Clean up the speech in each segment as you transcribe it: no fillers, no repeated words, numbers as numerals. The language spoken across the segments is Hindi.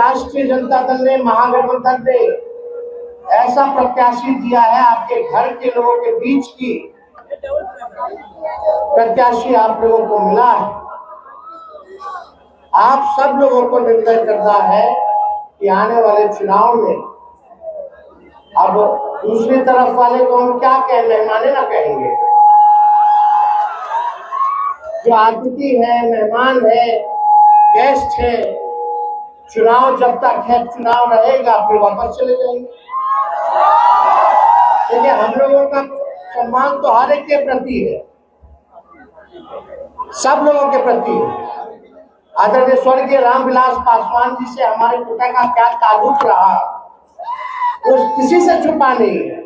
राष्ट्रीय जनता दल ने, महागठबंधन ने ऐसा प्रत्याशी दिया है, आपके घर के लोगों के बीच की प्रत्याशी आप लोगों को मिला है। आप सब लोगों को निर्णय करना है कि आने वाले चुनाव में, अब दूसरी तरफ वाले को हम क्या कहें, मेहमाने ना कहेंगे, जो अतिथि है, मेहमान है, गेस्ट है, चुनाव जब तक है, चुनाव रहेगा, फिर वापस चले जाएंगे। देखिए, हम लोगों का सम्मान तो हर एक के प्रति है, सब लोगों के प्रति है। आदरणीय स्वर्गीय रामविलास पासवान जी से हमारे पिता का क्या ताल्लुक रहा, वो किसी से छुपा नहीं है।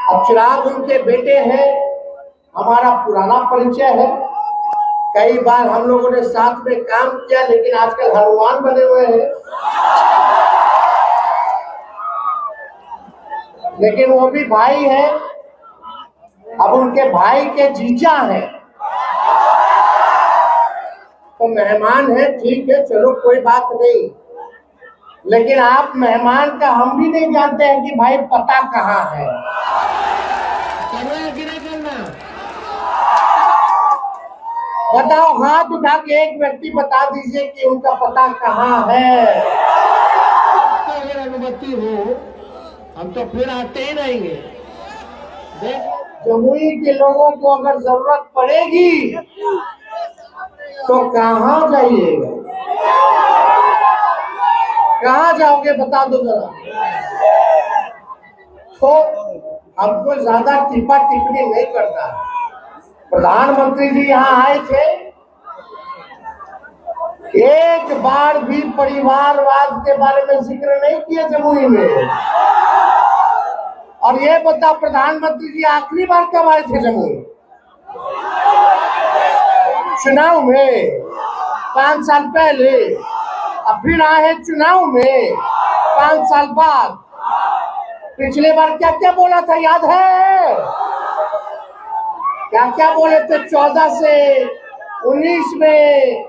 अब चिराग उनके बेटे हैं, हमारा पुराना परिचय है, कई बार हम लोगों ने साथ में काम किया, लेकिन आजकल हनुमान बने हुए हैं। लेकिन वो भी भाई है, अब उनके भाई के जीजा हैं, तो मेहमान है, ठीक है, चलो कोई बात नहीं। लेकिन आप मेहमान का हम भी नहीं जानते हैं कि भाई पता कहाँ है। बताओ, हाथ उठा के एक व्यक्ति बता दीजिए कि उनका पता कहाँ है। तो अगर अनुमति हो हम तो फिर आते ही रहेंगे। जमुई के लोगों को अगर जरूरत पड़ेगी तो कहाँ जाइएगा, कहाँ जाओगे बता दो जरा। तो हमको ज्यादा टिप्पा टिप्पणी नहीं करना। प्रधानमंत्री जी यहाँ आए थे, एक बार भी परिवारवाद के बारे में जिक्र नहीं किया जमुई में। और ये बता, प्रधानमंत्री जी आखिरी बार कब आए थे जमुई? चुनाव में 5 साल पहले, अब फिर आए हैं चुनाव में 5 साल बाद। पिछले बार क्या क्या बोला था याद है? क्या क्या बोले थे? 14 से 19 में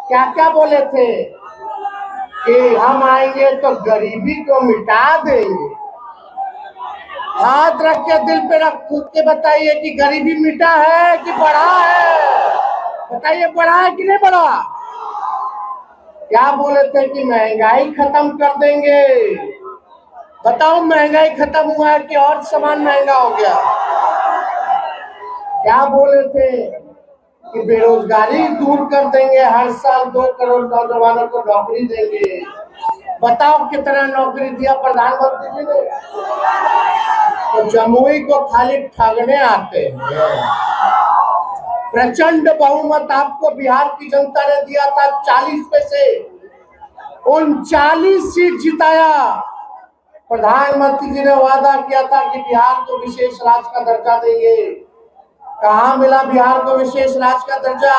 क्या क्या बोले थे कि हम आएंगे तो गरीबी को मिटा देंगे। हाथ रख के दिल पे रख के बताइए कि गरीबी मिटा है कि बढ़ा है? बताइए, बढ़ा है कि नहीं बढ़ा? क्या बोले थे कि महंगाई खत्म कर देंगे। बताओ, महंगाई खत्म हुआ है कि और सामान महंगा हो गया? क्या बोले थे कि बेरोजगारी दूर कर देंगे, हर साल 2 करोड़ नौजवानों को नौकरी देंगे। बताओ कितना नौकरी दिया प्रधानमंत्री जी ने? तो जमुई को खाली ठगने आते हैं। प्रचंड बहुमत आपको बिहार की जनता ने दिया था, 40 में से 39 सीट जिताया। प्रधानमंत्री जी ने वादा किया था कि बिहार को विशेष राज्य का दर्जा देंगे। कहाँ मिला बिहार को विशेष राज्य का दर्जा?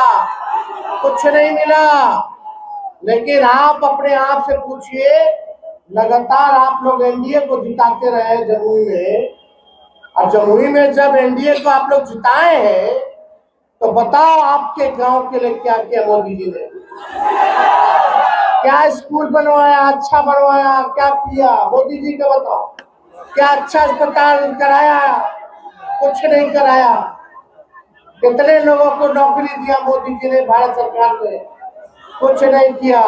कुछ नहीं मिला। लेकिन आप अपने आप से पूछिए, लगातार आप लोग एनडीए को जिताते रहे जमुई में, और जमुई में जब एनडीए को आप लोग जिताए हैं तो बताओ आपके गांव के लिए क्या किया मोदी जी ने? क्या स्कूल बनवाया, अच्छा बनवाया, क्या किया मोदी जी का बताओ? क्या अच्छा अस्पताल कराया? कुछ नहीं कराया। कितने लोगों को नौकरी दिया मोदी जी ने, भारत सरकार ने? कुछ नहीं किया।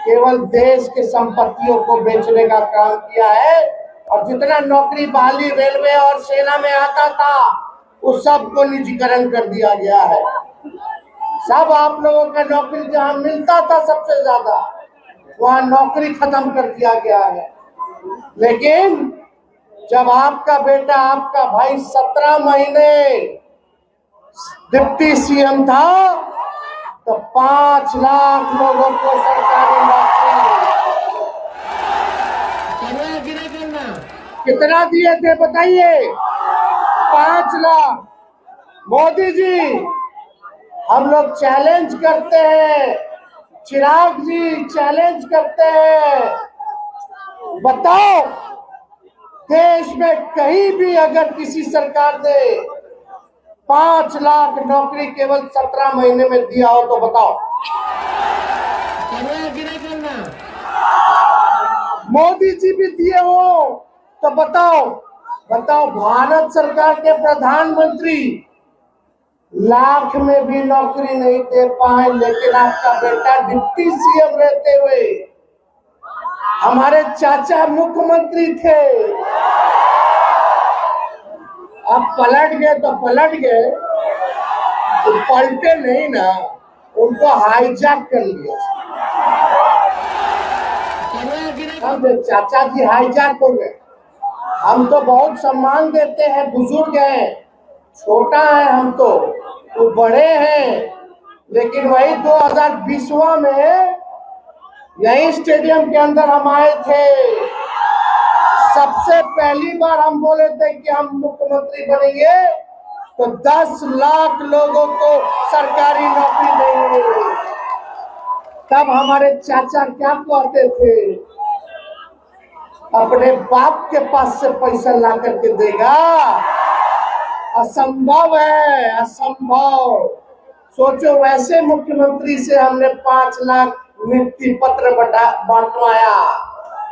केवल देश के संपत्तियों को बेचने का काम किया है, और जितना नौकरी बहाली रेलवे और सेना में आता था उस सब को निजीकरण कर दिया गया है। सब आप लोगों का नौकरी जहां मिलता था सबसे ज्यादा, वहां नौकरी खत्म कर दिया गया है। लेकिन जब आपका बेटा, आपका भाई 17 महीने डिप्टी सीएम था तो 5 लाख लोगों को सरकारी नौकरी। कितना दिए थे बताइए? 5 लाख। मोदी जी, हम लोग चैलेंज करते हैं, चिराग जी चैलेंज करते हैं, बताओ देश में कहीं भी अगर किसी सरकार ने 5 लाख नौकरी केवल 17 महीने में दिया हो तो बताओ? मोदी जी भी दिए हो तो बताओ बताओ, भारत सरकार के प्रधानमंत्री लाख में भी नौकरी नहीं दे पाए, लेकिन आपका बेटा डिप्टी सीएम रहते हुए, हमारे चाचा मुख्यमंत्री थे, अब पलट गए तो पलट गए, तो पलटे नहीं ना, उनको हाईजैक कर लिया। हम चाचा जी हाईजैक हो गए। हम तो बहुत सम्मान देते हैं, बुजुर्ग हैं, छोटा है हम तो बड़े हैं, लेकिन वही 2020 में यही स्टेडियम के अंदर हम आए थे। सबसे पहली बार हम बोले थे कि हम मुख्यमंत्री बनेंगे तो 10 लाख लोगों को सरकारी नौकरी देंगे। तब हमारे चाचा क्या कहते थे, अपने बाप के पास से पैसा ला करके देगा, असंभव है, असंभव। सोचो, वैसे मुख्यमंत्री से हमने 5 लाख नियुक्ति पत्र बांटवाया,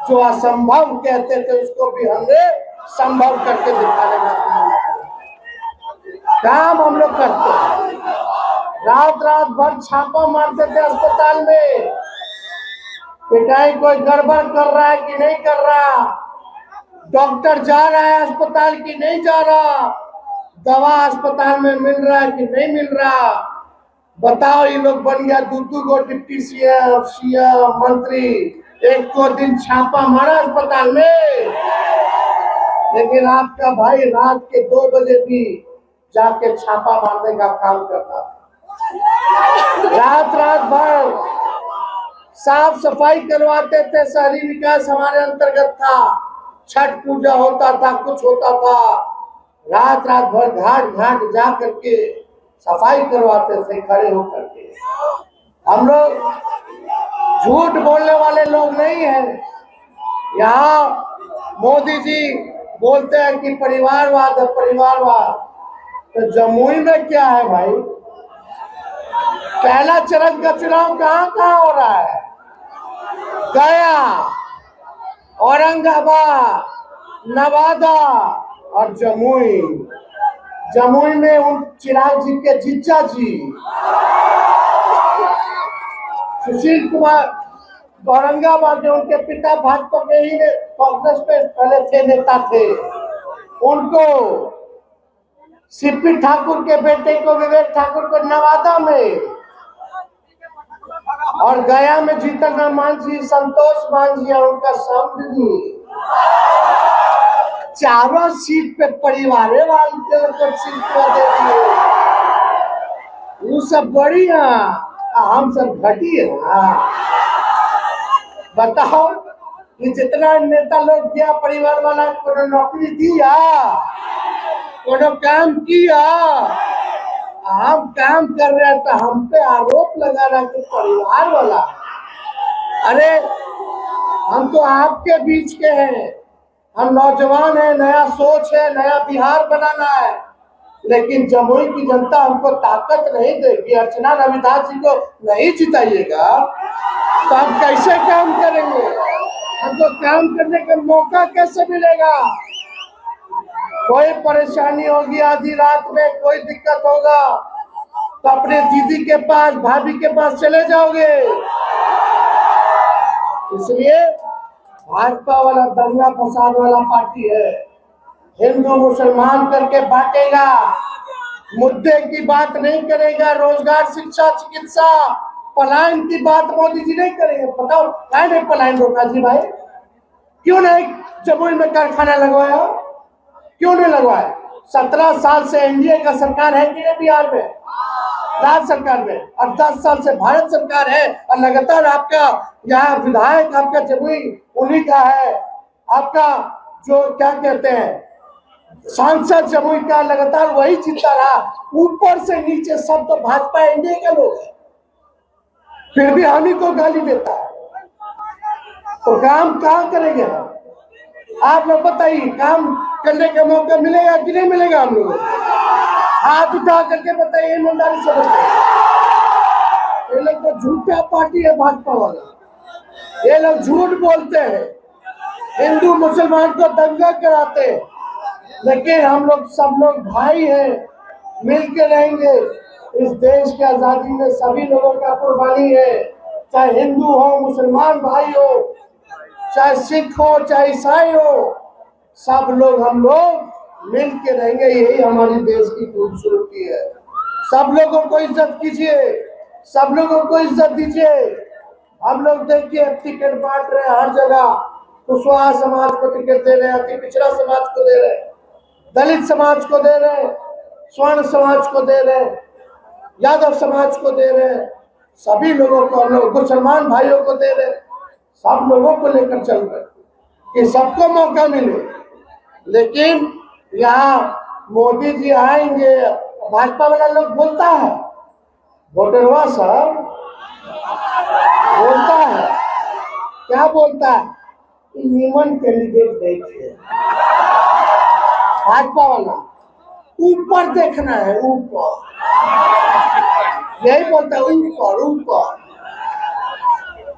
जो असंभव कहते थे उसको भी हमने संभव करके दिखाने का काम हम लोग करते हैं। रात रात भर छापा मारते थे अस्पताल में, पिटाई कोई गड़बड़ कर रहा है कि नहीं कर रहा, डॉक्टर जा रहा है अस्पताल की नहीं जा रहा, दवा अस्पताल में मिल रहा है कि नहीं मिल रहा। बताओ, ये लोग बन गया दू को डिप्टी सीएम मंत्री, एक को दिन छापा मारा अस्पताल में, लेकिन आपका भाई रात के 2 बजे भी जाके छापा मारने का काम करता था। रात रात भर साफ सफाई करवाते थे, शहरी विकास हमारे अंतर्गत था, छठ पूजा होता था, कुछ होता था, रात रात भर घाट घाट जा करके सफाई करवाते थे खड़े होकर के। हम लोग झूठ बोलने वाले लोग नहीं हैं। यहाँ मोदी जी बोलते हैं कि परिवारवाद है, परिवारवाद, तो जमुई में क्या है भाई? पहला चरण का चुनाव कहाँ कहाँ हो रहा है? गया, औरंगाबाद, नवादा और जमुई। जमुई में उन चिराग जी के जीजा जी सुशील कुमार औरंगाबाद में, उनके पिता भाजपा के ही कांग्रेस में पहले थे, नेता थे, उनको सीपी ठाकुर के बेटे को, विवेक ठाकुर को नवादा में, और गया में जीतन राम मांझी, संतोष मांझी और उनका समधी, चारों सीट पे परिवारे वाले को सीट दे दिए। वो सब बढ़िया, हम सब घटिया। बताओ, ये जितना नेता लोग किया परिवार वाला को नौकरी दिया, कोनो काम किया, हम काम कर रहे हैं तो हम पे आरोप लगा रहा कि परिवार वाला। अरे हम तो आपके बीच के हैं, हम नौजवान हैं, नया सोच है, नया बिहार बनाना है, लेकिन जमुई की जनता हमको ताकत नहीं देगी। अर्चना रविदास जी को नहीं जिताइएगा तो हम कैसे काम करेंगे? हमको काम करने का मौका कैसे मिलेगा? कोई परेशानी होगी आधी रात में, कोई दिक्कत होगा तो अपने दीदी के पास, भाभी के पास चले जाओगे। इसलिए भाजपा वाला दंगा फसाद वाला पार्टी है, हिंदू मुसलमान करके बांटेगा, मुद्दे की बात नहीं करेगा, रोजगार, शिक्षा, चिकित्सा, पलायन की बात मोदी जी नहीं करेंगे। बताओ, क्या नहीं पलायन रोका जी भाई? क्यों नहीं जमुई में कारखाना लगवाया? क्यों नहीं लगवाया? 17 साल से एनडीए का सरकार है कि नहीं बिहार में, राज्य सरकार में, और 10 साल से भारत सरकार है, और लगातार आपका यहाँ विधायक आपका जमुई उन्हीं का है, आपका जो क्या कहते हैं सांसद जमुई का लगातार वही जीता रहा, ऊपर से नीचे सब तो भाजपा एनडीए के लोग हैं, फिर भी हम ही को गाली देता है। तो काम कहाँ करेंगे आप लोग बताइए? काम करने का मौका मिलेगा कि नहीं मिलेगा? हम लोग हाथ उठा करके बताइए, ईमानदारी से बताइए। ये लोग तो झूठा पार्टी है भाजपा वाला, ये लोग झूठ बोलते हैं, हिंदू मुसलमान को दंगा कराते, लेकिन हम लोग सब लोग भाई हैं, मिल के रहेंगे। इस देश की आजादी में सभी लोगों का कुर्बानी है, चाहे हिंदू हो, मुसलमान भाई हो, चाहे सिख हो, चाहे ईसाई हो, सब लोग हम लोग मिल के रहेंगे। यही हमारी देश की खूबसूरती है। सब लोगों को इज्जत कीजिए, सब लोगों को इज्जत दीजिए। हम लोग देखिए टिकट बांट रहे हैं हर जगह, कुशवाहा समाज को टिकट दे रहे हैं, अति पिछड़ा समाज को दे रहे हैं, दलित समाज को दे रहे हैं, स्वर्ण समाज को दे रहे हैं, यादव समाज को दे रहे हैं, सभी लोगों को हम लोग, मुसलमान भाइयों को दे रहे हैं, सब लोगों को लेकर चल रहे हैं कि सबको मौका मिले। लेकिन यहाँ मोदी जी आएंगे, भाजपा वाला लोग बोलता है, वोटरवा सब बोलता है, क्या बोलता है, नीमन कैंडिडेट देखिए। भाजपा वाला ऊपर देखना है, ऊपर, यही बोलता है, ऊपर ऊपर।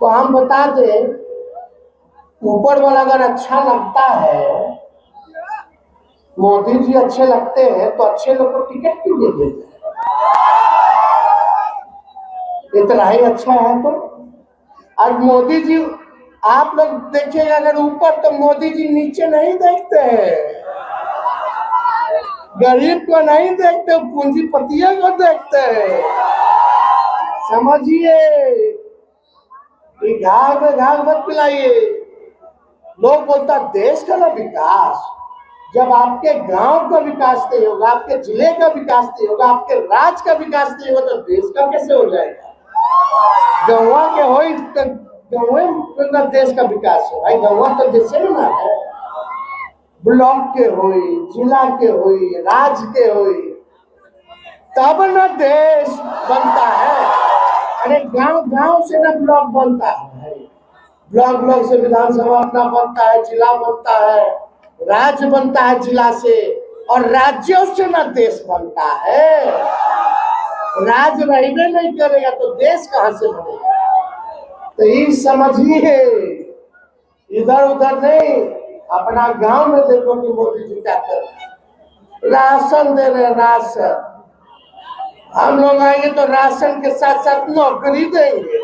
तो हम बता दें, ऊपर वाला अगर अच्छा लगता है, मोदी जी अच्छे लगते हैं, तो अच्छे लोग को टिकट क्यों दे देते हैं? इतना ही अच्छा है तो। और मोदी जी, आप लोग देखिएगा अगर ऊपर, तो मोदी जी नीचे नहीं देखते हैं, गरीब को नहीं देखते, पूंजीपतियों को देखते हैं। समझिए, घाव में घाव मत पिलाइए। लोग बोलता देश का ना विकास, जब आपके गांव का विकास नहीं होगा, आपके जिले का विकास नहीं होगा, आपके राज्य का विकास नहीं होगा, तो देश का कैसे हो जाएगा? गौवा के हो तो गौवा देश का विकास है भाई, गौवा तो देश में ना है। ब्लॉक के होई, जिला के होई, राज्य के होई, तब न देश बनता है। अरे गांव गांव से ना ब्लॉक बनता है, ब्लॉक से विधानसभा अपना बनता है, जिला बनता है, राज्य बनता है जिला से, और राज्यों से ना देश बनता है। राज्य रहने नहीं करेगा तो देश कहां से बनेगा? तो ये समझिए, इधर उधर नहीं, अपना गांव में देखो कि मोदी जी क्या कर रहे हैं। राशन दे रहे, राशन। हम लोग आएंगे तो राशन के साथ साथ नौकरी देंगे।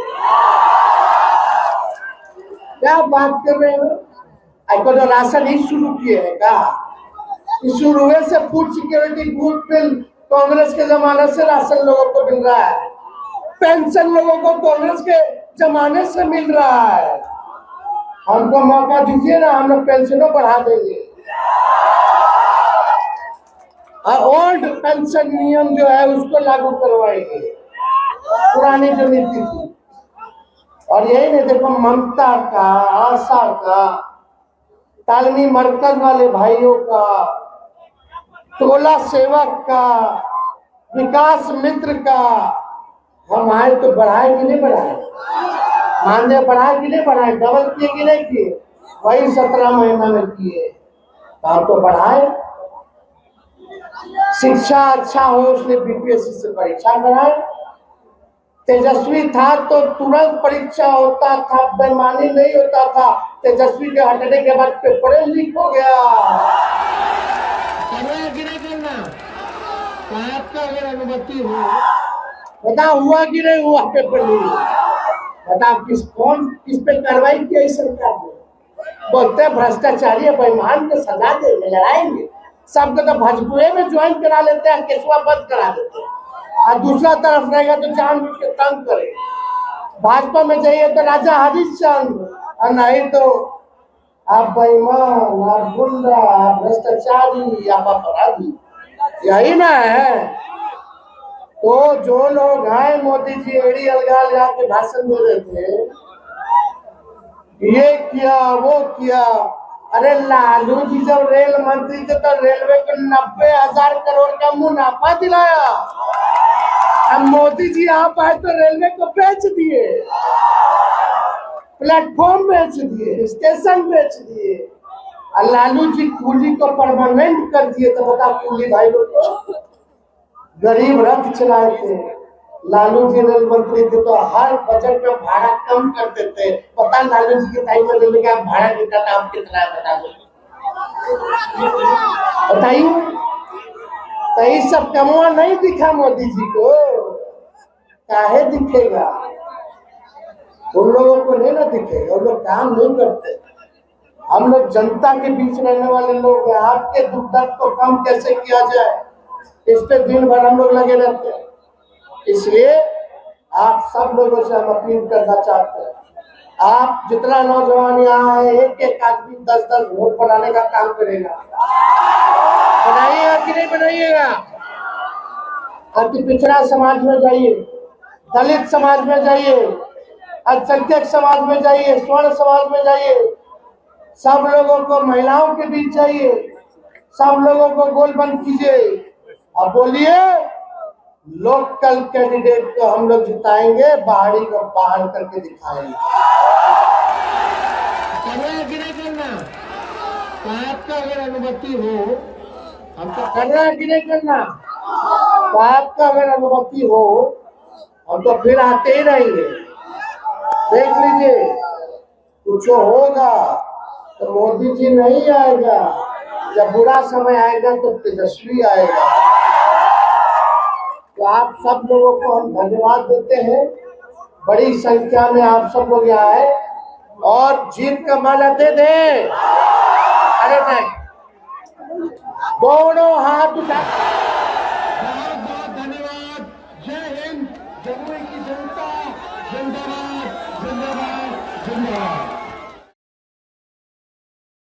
क्या बात कर रहे हो? आपको तो राशन ही शुरू किए हैं क्या? शुरू से food security group bill Congress के जमाने से राशन लोगों को मिल रहा है, पेंशन लोगों को कांग्रेस के जमाने से मिल रहा है। हमको मौका दीजिए ना, हम लोग पेंशनों बढ़ा देंगे। ओल्ड पेंशन नियम जो है उसको लागू करवाएंगे, पुरानी जो नीति थी। और यही नहीं, देखो ममता का, आशा का, तालमी मरकज वाले भाइयों का, टोला सेवक का, विकास मित्र का, हम आए तो बढ़ाए कि नहीं बढ़ाए? मानदेय बढ़ाए कि नहीं बढ़ाए? डबल किए कि नहीं किए? वही 17 महीना में किए, हम तो बढ़ाए। शिक्षा अच्छा हो इसलिए बीपीएससी से परीक्षा कराए। तेजस्वी था तो तुरंत परीक्षा होता था, बेईमानी नहीं होता था। तेजस्वी के हटने के बाद पेपर लीक हो गया। आपका अगर अनुमति हो, बता हुआ कि नहीं हुआ पेपर लीक? बता किस पे कार्रवाई की सरकार ने? बोलते भ्रष्टाचारी बेईमान को सजा देंगे, लड़ाएंगे। सबको तो भजपुरे में ज्वाइन करा लेते हैं, केसवा बंद करा देते हैं, और दूसरा तरफ रहेगा तो जानबूझ के तंग करे। भाजपा में जाइए तो राजा हरिश्चंद्र, और नहीं तो आप बेईमान, आप गुंडा, आप भ्रष्टाचारी, आप अपराधी, यही ना है। तो जो लोग हैं, मोदी जी एड़ी अलगा लगा के भाषण दे रहे थे, ये किया वो किया। अरे लालू जी जब रेल मंत्री थे तो रेलवे को 90,000 करोड़ का मुनाफा दिलाया। अब मोदी जी यहाँ पाए तो रेलवे को बेच दिए, प्लेटफॉर्म बेच दिए, स्टेशन बेच दिए, और लालू जी कूली को परमानेंट कर दिए। तो बता, कूली भाई लोग को गरीब रथ चलाए थे, लालू जी रेल मंत्री थे तो हर बजट में भाड़ा कम कर देते। पता लालू जी के टाइम में लेने का भाड़ा कितना दाम कितना है बता दो, बताइए। तो ये सब कमुआ नहीं दिखा मोदी जी को, काहे दिखेगा? उन लोगों को नहीं ना दिखेगा, उन लोग काम नहीं करते। हम लोग जनता के बीच रहने वाले लोग हैं, आपके दुख दर्द को कम कैसे किया जाए इस पे दिन भर हम लोग लगे रहते हैं। इसलिए आप सब लोगों से हम अपील करना चाहते हैं, आप जितना नौजवान यहाँ है, एक एक आदमी 10-10 वोट बनाने का काम करेगा। बनाइएगा कि नहीं बनाइएगा? अति पिछड़ा समाज में जाइए, दलित समाज में जाइए, अल्पसंख्यक समाज में जाइए, स्वर्ण समाज में जाइए, सब लोगों को, महिलाओं के बीच जाइए, सब लोगों को गोल बंद कीजिए और बोलिए लोकल कैंडिडेट को हम लोग जिताएंगे, बाहरी को बाहर करके दिखाएंगे। करना कि नहीं करना? तो आपका अगर अनुमति हो, हमको करना कि नहीं करना? तो आपका अगर अनुमति हो हम तो फिर आते ही रहेंगे। देख लीजिए, कुछ होगा तो मोदी जी नहीं आएगा, जब बुरा समय आएगा तो तेजस्वी आएगा। तो आप सब लोगों को हम धन्यवाद देते हैं, बड़ी संख्या में आप सब लोग यहाँ आए और जीत का माला दे दें। अरे नहीं, दोनों हाथ उठा